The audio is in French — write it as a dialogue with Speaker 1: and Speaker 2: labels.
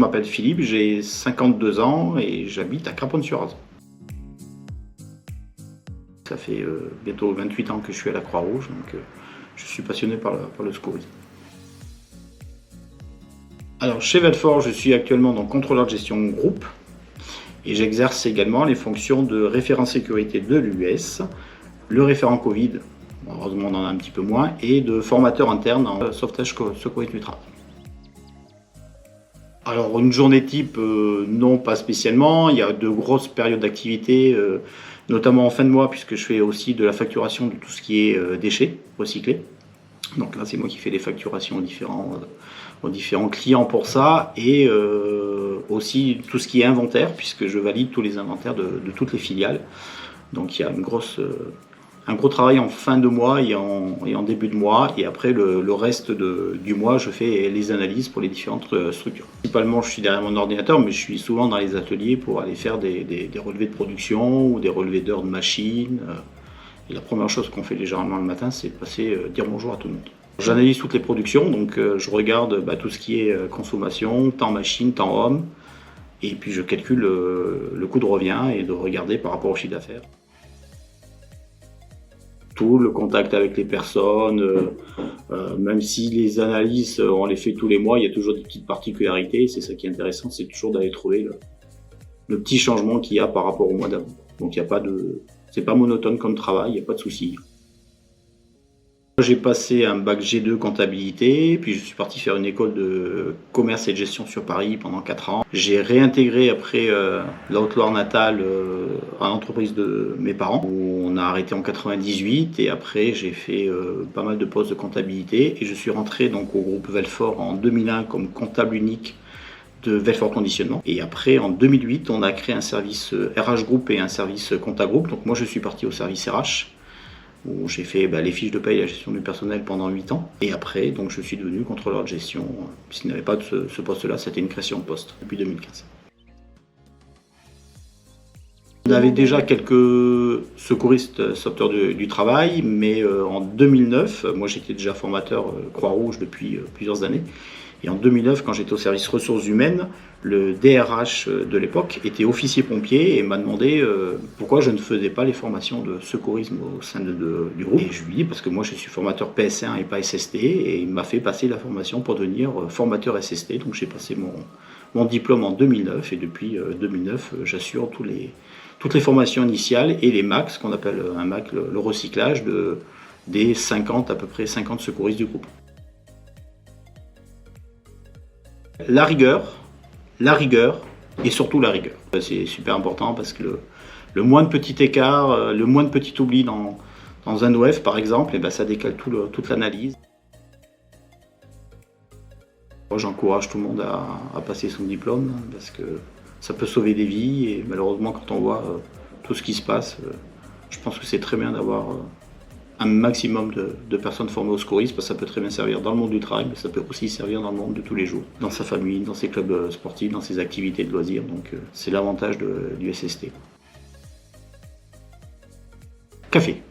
Speaker 1: m'appelle Philippe, j'ai 52 ans et j'habite à Craponne-sur-Oise. Ça fait bientôt 28 ans que je suis à la Croix-Rouge, donc je suis passionné par le secourisme. Alors chez Velfort, je suis actuellement donc contrôleur de gestion groupe et j'exerce également les fonctions de référent sécurité de l'US, le référent Covid, heureusement on en a un petit peu moins, et de formateur interne en sauvetage secourisme du travail. Alors une journée type, non pas spécialement, il y a de grosses périodes d'activité, notamment en fin de mois puisque je fais aussi de la facturation de tout ce qui est déchets recyclés. Donc là c'est moi qui fais les facturations aux différents clients pour ça et aussi tout ce qui est inventaire puisque je valide tous les inventaires de toutes les filiales. Donc il y a un gros travail en fin de mois et en début de mois et après le reste du mois je fais les analyses pour les différentes structures. Principalement je suis derrière mon ordinateur mais je suis souvent dans les ateliers pour aller faire des relevés de production ou des relevés d'heures de machine. Et la première chose qu'on fait généralement le matin c'est de passer dire bonjour à tout le monde. J'analyse toutes les productions donc je regarde tout ce qui est consommation, temps machine, temps homme et puis je calcule le coût de revient et de regarder par rapport au chiffre d'affaires. Le contact avec les personnes, même si les analyses, on les fait tous les mois, il y a toujours des petites particularités. C'est ça qui est intéressant, c'est toujours d'aller trouver le petit changement qu'il y a par rapport au mois d'avant. Donc il y a pas c'est pas monotone comme travail, il n'y a pas de souci. J'ai passé un bac G2 comptabilité, puis je suis parti faire une école de commerce et de gestion sur Paris pendant 4 ans. J'ai réintégré après la Haute-Loire natale à l'entreprise de mes parents, où on a arrêté en 98 et après j'ai fait pas mal de postes de comptabilité et je suis rentré donc au groupe Velfort en 2001 comme comptable unique de Velfort Conditionnement. Et après en 2008 on a créé un service RH Group et un service Compta Group. Donc moi je suis parti au service RH où j'ai fait les fiches de paye et la gestion du personnel pendant 8 ans. Et après, donc, je suis devenu contrôleur de gestion. S'il n'y avait pas de ce poste-là, c'était une création de poste depuis 2015. On avait déjà quelques secouristes sauveteurs du travail, mais en 2009, moi j'étais déjà formateur Croix-Rouge depuis plusieurs années. Et en 2009, quand j'étais au service ressources humaines, le DRH de l'époque était officier pompier et m'a demandé pourquoi je ne faisais pas les formations de secourisme au sein du groupe. Et je lui ai dit parce que moi je suis formateur PS1 et pas SST et il m'a fait passer la formation pour devenir formateur SST. Donc j'ai passé mon diplôme en 2009 et depuis 2009 j'assure toutes les formations initiales et les MAC, ce qu'on appelle un MAC, le recyclage des 50, à peu près 50 secouristes du groupe. La rigueur et surtout la rigueur. C'est super important parce que le moins de petit écart, le moins de petit oubli dans un OF par exemple, ça décale toute l'analyse. J'encourage tout le monde à passer son diplôme parce que ça peut sauver des vies et malheureusement quand on voit tout ce qui se passe, je pense que c'est très bien d'avoir un maximum de personnes formées au secourisme parce que ça peut très bien servir dans le monde du travail mais ça peut aussi servir dans le monde de tous les jours, dans sa famille, dans ses clubs sportifs, dans ses activités de loisirs, donc c'est l'avantage du SST. Café.